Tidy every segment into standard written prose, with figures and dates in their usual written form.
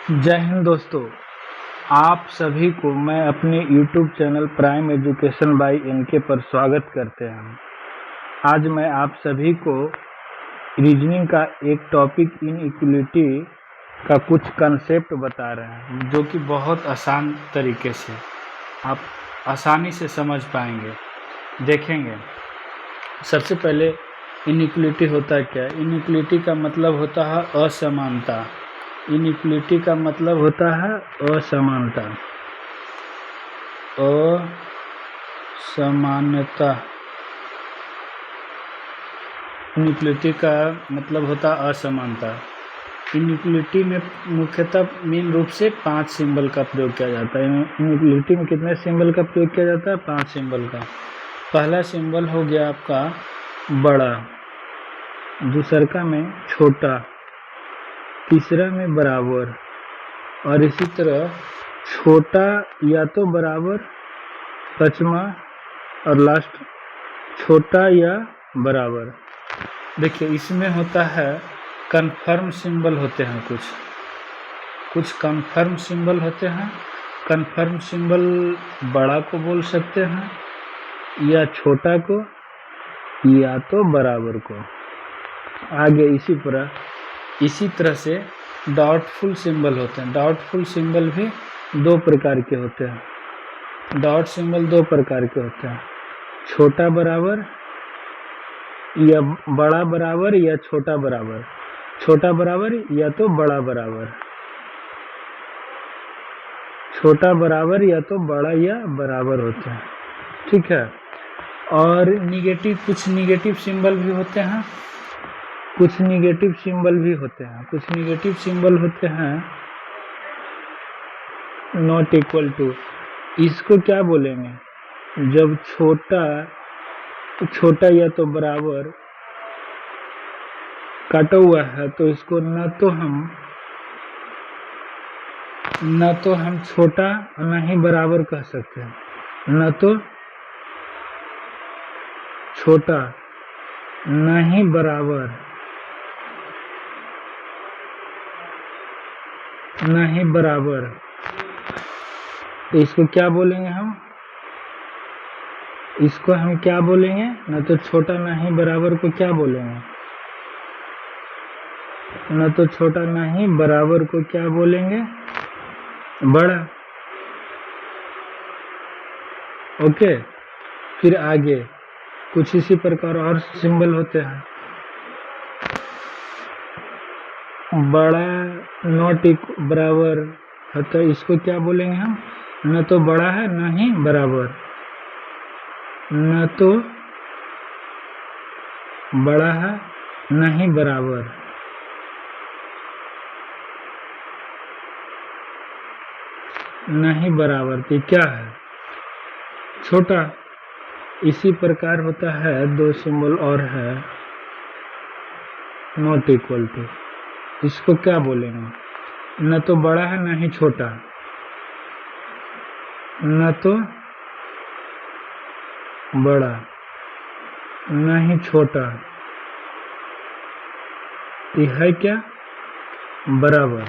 जय हिंद दोस्तों। आप सभी को मैं अपने YouTube channel prime education by NK पर स्वागत करते हैं। आज मैं आप सभी को रीजनिंग का एक टॉपिक इनइक्वलिटी का कुछ कंसेप्ट बता रहे हैं, जो कि बहुत आसान तरीके से आप आसानी से समझ पाएंगे। देखेंगे, सबसे पहले इनइक्वलिटी होता क्या है। इनइक्वलिटी का मतलब होता है असमानता। इनइक्वलिटी का मतलब होता है असमानता। असमानता इनइक्वलिटी का मतलब होता है असमानता। इनइक्वलिटी में मुख्यतः मेन रूप से 5 सिंबल का प्रयोग किया जाता है। इनइक्वलिटी में कितने सिंबल का प्रयोग किया जाता है? 5 सिंबल का। पहला सिंबल हो गया आपका बड़ा, दूसरा में छोटा, तीसरा में बराबर, और इसी तरह छोटा या तो बराबर, पांचवा और लास्ट छोटा या बराबर। देखिए, इसमें होता है कन्फर्म सिंबल होते हैं, कुछ कन्फर्म सिंबल होते हैं। कन्फर्म सिंबल बड़ा को बोल सकते हैं, या छोटा को, या तो बराबर को। आगे इसी तरह से डाउटफुल सिंबल होते हैं। डाउटफुल सिंबल भी 2 प्रकार के होते हैं। डाउट सिंबल 2 प्रकार के होते हैं, छोटा बराबर या बड़ा बराबर या छोटा बराबर। छोटा बराबर या तो बड़ा बराबर, छोटा बराबर या तो बड़ा या बराबर होते हैं, ठीक है। और कुछ निगेटिव सिंबल भी होते हैं, कुछ निगेटिव सिंबल होते हैं नॉट इक्वल टू। इसको क्या बोलेंगे? जब छोटा या तो बराबर काटा हुआ है, तो इसको न तो हम छोटा न ही बराबर कह सकते हैं। न तो छोटा न ही बराबर, न ही बराबर, तो इसको क्या बोलेंगे हम? इसको हम क्या बोलेंगे? न तो छोटा न ही बराबर को क्या बोलेंगे? न तो छोटा न ही बराबर को क्या बोलेंगे? बड़ा। ओके, फिर आगे कुछ इसी प्रकार और सिंबल होते हैं। बड़ा नॉट बराबर है, तो इसको क्या बोलेंगे हम? न तो बड़ा है न ही बराबर, न तो बड़ा है न ही बराबर। न ही बराबर तो क्या है? छोटा। इसी प्रकार होता है 2 सिंबल और है नॉट इक्वल टू। इसको क्या बोलेंगे? न तो बड़ा है न ही छोटा, न तो बड़ा न ही छोटा, यह है क्या? बराबर।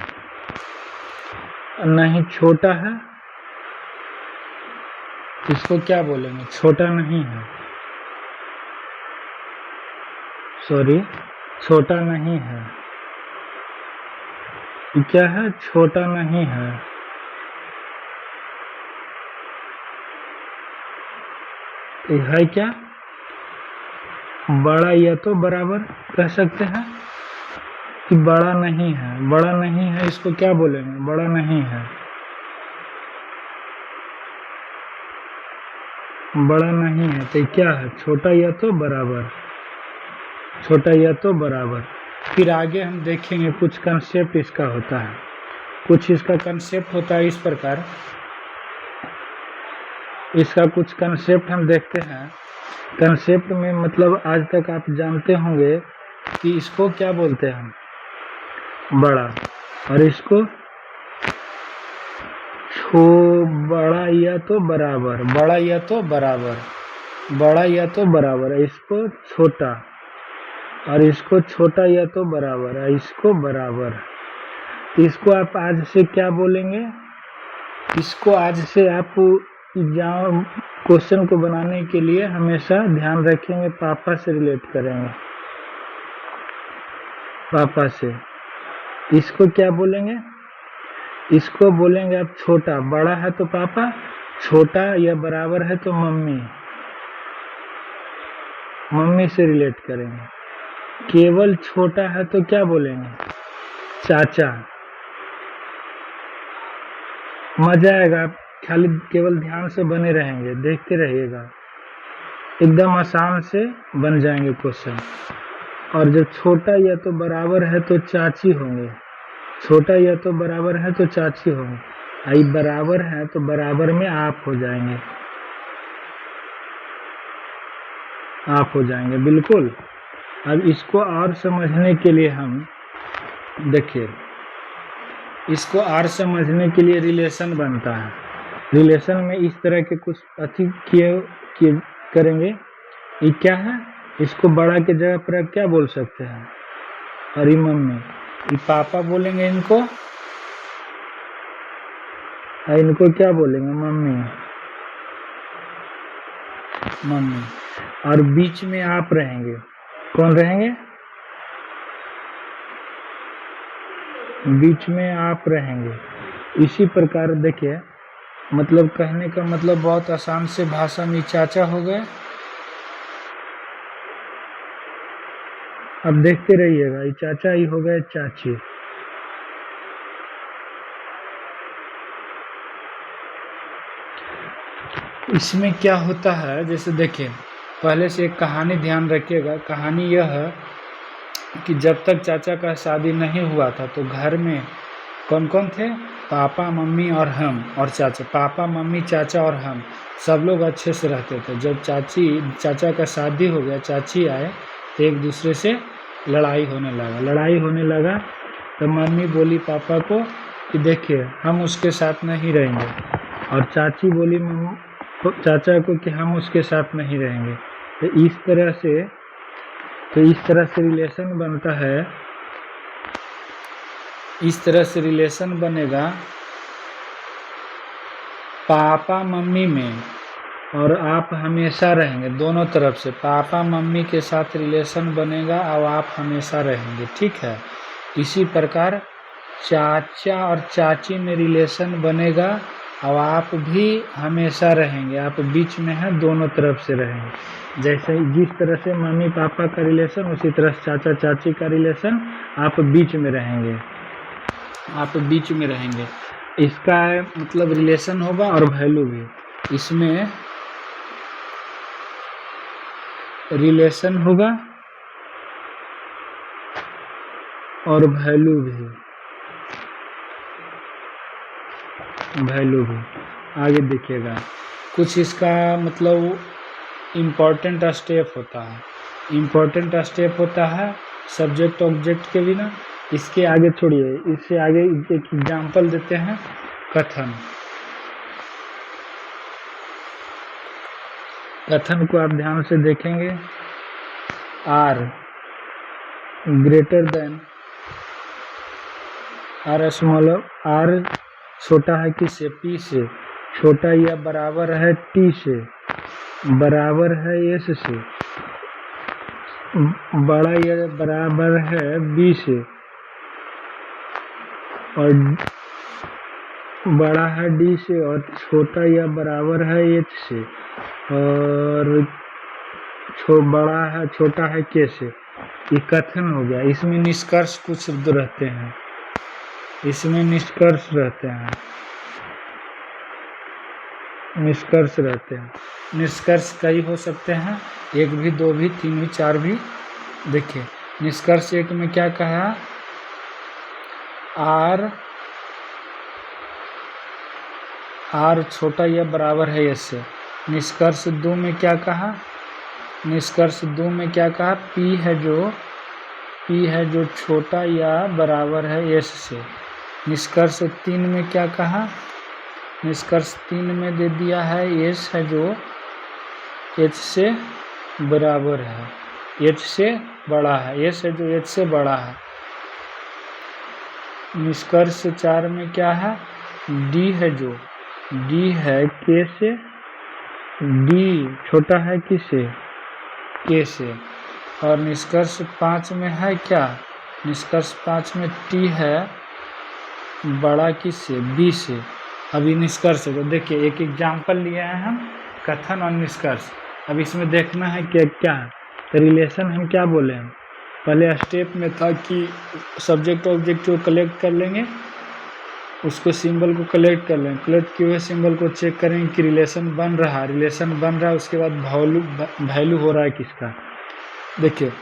न ही छोटा है, इसको क्या बोलेंगे? छोटा नहीं है, छोटा नहीं है। क्या है? छोटा नहीं है। यह है क्या? बड़ा या तो बराबर कह सकते हैं कि बड़ा नहीं है। बड़ा नहीं है, इसको क्या बोलेंगे? बड़ा नहीं है, बड़ा नहीं है, तो क्या है? छोटा या तो बराबर, छोटा या तो बराबर। फिर आगे हम देखेंगे कुछ कंसेप्ट इसका होता है। कुछ इसका कंसेप्ट होता है इस प्रकार। इसका कुछ कंसेप्ट हम देखते हैं। कंसेप्ट में मतलब आज तक आप जानते होंगे कि इसको क्या बोलते हैं हम? बड़ा। और इसको बड़ा या तो बराबर, बड़ा या तो बराबर, बड़ा या तो बराबर। इसको छोटा, और इसको छोटा या तो बराबर, इसको बराबर। तो इसको आप आज से क्या बोलेंगे, इसको आज से आप एग्जाम क्वेश्चन को बनाने के लिए हमेशा ध्यान रखेंगे, पापा से रिलेट करेंगे, पापा से। इसको क्या बोलेंगे, इसको बोलेंगे आप छोटा, बड़ा है तो पापा, छोटा या बराबर है तो मम्मी, मम्मी से रिलेट करेंगे। केवल छोटा है तो क्या बोलेंगे, चाचा। मजा आएगा, आप खाली केवल ध्यान से बने रहेंगे, देखते रहिएगा, एकदम आसान से बन जाएंगे क्वेश्चन। और जब छोटा या तो बराबर है तो चाची होंगे, छोटा या तो बराबर है तो चाची होंगे, आई बराबर है तो बराबर में आप हो जाएंगे, आप हो जाएंगे बिल्कुल। अब इसको और समझने के लिए हम देखिए, इसको और समझने के लिए रिलेशन बनता है। रिलेशन में इस तरह के कुछ अति किए करेंगे। ये क्या है, इसको बड़ा के जगह पर आप क्या बोल सकते हैं, अरे मम्मी, ये पापा बोलेंगे इनको, इनको क्या बोलेंगे, मम्मी, मम्मी। और बीच में आप रहेंगे, कौन रहेंगे, बीच में आप रहेंगे। इसी प्रकार देखिए, मतलब कहने का मतलब बहुत आसान से भाषा में चाचा हो गए। अब देखते रहिएगा, ये चाचा ही हो गए चाची। इसमें क्या होता है, जैसे देखिए, पहले से एक कहानी ध्यान रखिएगा। कहानी यह है कि जब तक चाचा का शादी नहीं हुआ था तो घर में कौन कौन थे, पापा मम्मी और हम और चाचा, पापा मम्मी चाचा और हम सब लोग अच्छे से रहते थे। जब चाचा का शादी हो गया, चाची आए तो एक दूसरे से लड़ाई होने लगा। तो मम्मी बोली पापा को कि देखिए हम उसके साथ नहीं रहेंगे, और चाची बोली चाचा को कि हम उसके साथ नहीं रहेंगे। तो इस तरह से रिलेशन बनता है, इस तरह से रिलेशन बनेगा पापा मम्मी में, और आप हमेशा रहेंगे दोनों तरफ से। पापा मम्मी के साथ रिलेशन बनेगा और आप हमेशा रहेंगे, ठीक है। इसी प्रकार चाचा और चाची में रिलेशन बनेगा और आप भी हमेशा रहेंगे, आप बीच में हैं, दोनों तरफ से रहेंगे। जैसे जिस तरह से मम्मी पापा का रिलेशन, उसी तरह से चाचा चाची का रिलेशन, आप बीच में रहेंगे, आप बीच में रहेंगे। इसका मतलब रिलेशन होगा और वैल्यू भी। इसमें रिलेशन होगा और वैल्यू भी, वैल्यू भी। आगे देखिएगा, कुछ इसका मतलब इम्पोर्टेंट स्टेप होता है, इम्पोर्टेंट स्टेप होता है सब्जेक्ट ऑब्जेक्ट के बिना। इसके आगे छोड़िए, इससे आगे एक एग्जाम्पल देते हैं, कथन। कथन को आप ध्यान से देखेंगे, or greater than, or smaller, or छोटा है किससे, पी से, छोटा या बराबर है टी से, बराबर है एस से, बड़ा या बराबर है बी से, और बड़ा है डी से, और छोटा या बराबर है एच से, और छोटा है के से। ये कथन हो गया। इसमें निष्कर्ष कुछ शब्द रहते हैं, इसमें निष्कर्ष रहते हैं, निष्कर्ष रहते हैं। निष्कर्ष कई हो सकते हैं, एक भी, दो भी, तीन भी, चार भी। देखिए निष्कर्ष एक में क्या कहा, आर छोटा या बराबर है एस से। निष्कर्ष दो में क्या कहा, निष्कर्ष दो में क्या कहा, पी है जो छोटा या बराबर है एस से। निष्कर्ष तीन में क्या कहा, निष्कर्ष तीन में दे दिया है एस है जो एच से बराबर है, एच से बड़ा है, एस है जो एच से बड़ा है। निष्कर्ष 4 में क्या है, डी है, जो डी है के से, डी छोटा है किससे, के से। और निष्कर्ष 5 में है क्या, निष्कर्ष 5 में टी है बड़ा किससे, बी से। अभी निष्कर्ष है तो देखिए एक एग्जाम्पल लिया है हम, कथन और निष्कर्ष। अब इसमें देखना है कि क्या है, तो रिलेशन हम क्या बोले हैं, पहले स्टेप में था कि सब्जेक्ट ऑब्जेक्ट को कलेक्ट कर लेंगे, उसको सिंबल को कलेक्ट कर लेंगे, कलेक्ट किए हुए सिंबल को चेक करेंगे कि रिलेशन बन रहा है, उसके बाद वैल्यू हो रहा है किसका। देखिए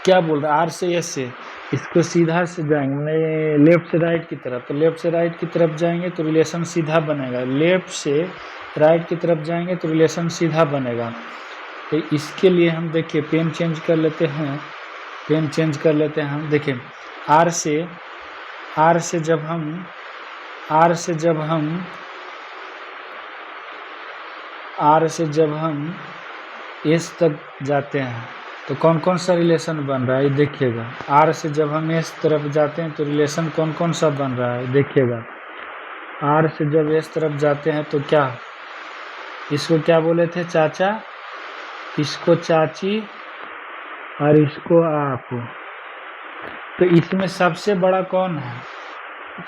क्या बोल रहा है, आर से एस से, इसको सीधा से जाएंगे लेफ्ट से राइट की तरफ, तो लेफ्ट से राइट की तरफ जाएंगे तो रिलेशन सीधा बनेगा, लेफ्ट से राइट की तरफ जाएंगे तो रिलेशन सीधा बनेगा। तो इसके लिए हम देखिए पेन चेंज कर लेते हैं, हम देखिए आर से जब हम एस तक जाते हैं तो कौन कौन सा रिलेशन बन रहा है देखिएगा। आर से जब हम एस तरफ जाते हैं तो रिलेशन कौन कौन सा बन रहा है देखिएगा। आर से जब एस तरफ जाते हैं तो क्या, इसको क्या बोले थे चाचा, इसको चाची और इसको आप। तो इसमें सबसे बड़ा कौन है,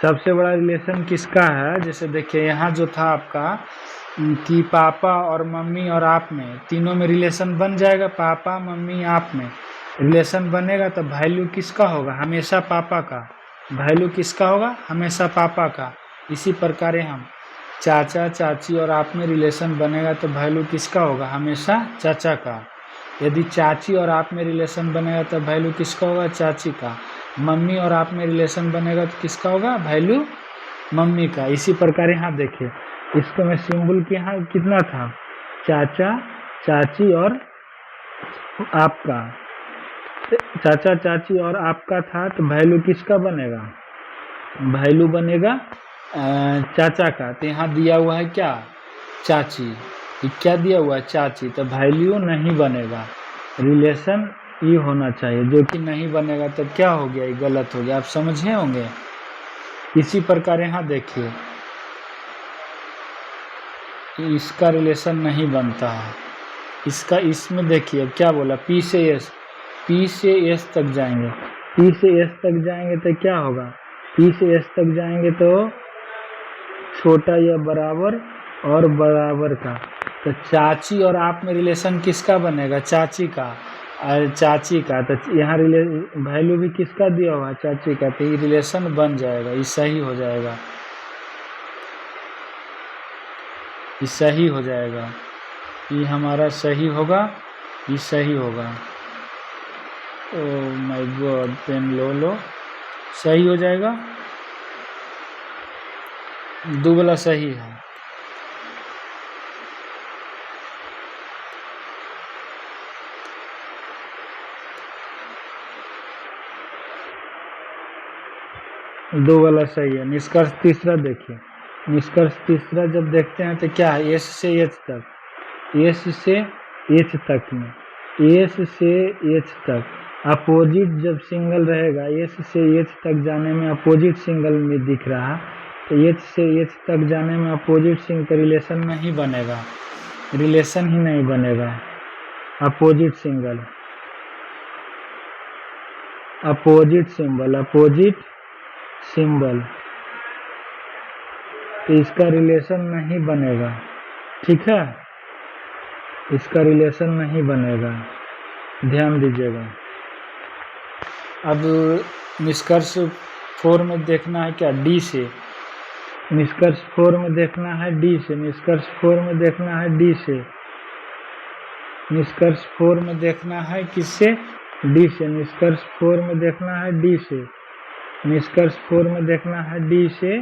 सबसे बड़ा रिलेशन किसका है, जैसे देखिए यहाँ जो था आपका कि पापा और मम्मी और आप में, तीनों में रिलेशन बन जाएगा, पापा मम्मी आप में रिलेशन बनेगा तो वैल्यू किसका होगा, हमेशा पापा का। वैल्यू किसका होगा, हमेशा पापा का। इसी प्रकार हम चाचा चाची और आप में रिलेशन बनेगा तो वैल्यू किसका होगा, हमेशा चाचा का। यदि चाची और आप में रिलेशन बनेगा तो वैल्यू किसका होगा, चाची का। मम्मी और आप में रिलेशन बनेगा तो किसका होगा, वैल्यू मम्मी का। इसी प्रकार यहाँ देखिए इसको मैं सिंबल के यहाँ कितना था, चाचा चाची और आपका, चाचा चाची और आपका था तो वैल्यू किसका बनेगा, वैल्यू बनेगा चाचा का। तो यहाँ दिया हुआ है क्या, चाची, क्या दिया हुआ है, चाची, तो वैल्यू नहीं बनेगा, रिलेशन ये होना चाहिए, जो कि नहीं बनेगा तो क्या हो गया, ये गलत हो गया। आप समझे होंगे। इसी प्रकार यहाँ देखिए इसका रिलेशन नहीं बनता है, इसका, इसमें देखिए क्या बोला, पी से एस तक जाएंगे, पी से एस तक जाएंगे तो क्या होगा, पी से एस तक जाएंगे तो छोटा या बराबर और बराबर का। तो चाची और आप में रिलेशन किसका बनेगा, चाची का, चाची का। तो यहाँ वैल्यू भी किसका दिया हुआ है, चाची का। तो ये रिलेशन बन जाएगा, ये सही हो जाएगा, ये सही हो जाएगा, ये हमारा सही होगा, ये सही होगा। ओह माय गॉड, पेन लो, सही हो जाएगा, दुगला सही है। दो वाला सही है। निष्कर्ष तीसरा देखिए, निष्कर्ष तीसरा जब देखते हैं तो क्या है, एस से एच तक, एस से एच तक में, एस से एच तक अपोजिट जब सिंगल रहेगा, एस से एच तक जाने में अपोजिट सिंगल में दिख रहा, तो एच से एच तक जाने में अपोजिट सिंगल का रिलेशन नहीं बनेगा, रिलेशन ही नहीं बनेगा। Opposite single, opposite symbol, opposite symbol, तो इसका रिलेशन नहीं बनेगा, ठीक है, इसका रिलेशन नहीं बनेगा, ध्यान दीजिएगा। अब निष्कर्ष 4 में देखना है क्या, डी से, निष्कर्ष 4 में देखना है डी से, निष्कर्ष 4 में देखना है डी से, निष्कर्ष 4 में देखना है किससे, डी से, निष्कर्ष 4 में देखना है डी से, निष्कर्ष 4 में देखना है डी से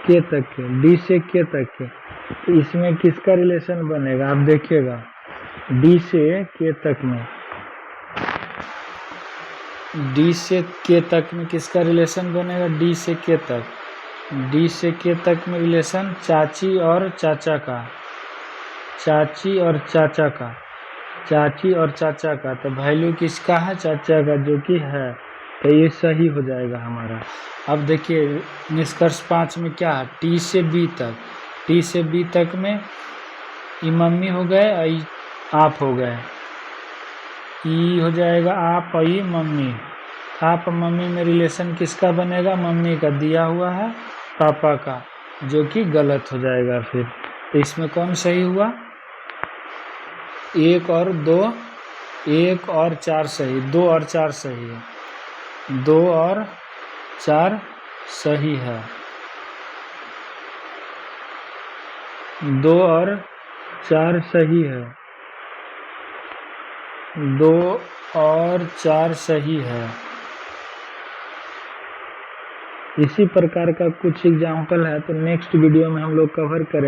के तक के, डी से के तक के। तो इसमें किसका रिलेशन बनेगा, आप देखिएगा, डी से के तक में, डी से के तक में किसका रिलेशन बनेगा, डी से के तक, डी से के तक में रिलेशन चाची और चाचा का, चाची और चाचा का, चाची और चाचा का। तो वैल्यू किसका है, चाचा का, जो कि है, तो ये सही हो जाएगा हमारा। अब देखिए निष्कर्ष 5 में क्या है, टी से बी तक, टी से बी तक में ई मम्मी हो गए और ई आप हो गए, ई हो जाएगा आप और ई मम्मी। आप और मम्मी में रिलेशन किसका बनेगा, मम्मी का दिया हुआ है पापा का, जो कि गलत हो जाएगा फिर। तो इसमें कौन सही हुआ, 1 और 2, 1 और 4 सही, 2 और 4 सही है, 2 और 4 सही है, 2 और 4 सही है, 2 और 4 सही है। इसी प्रकार का कुछ एग्जाम्पल है तो नेक्स्ट वीडियो में हम लोग कवर करें।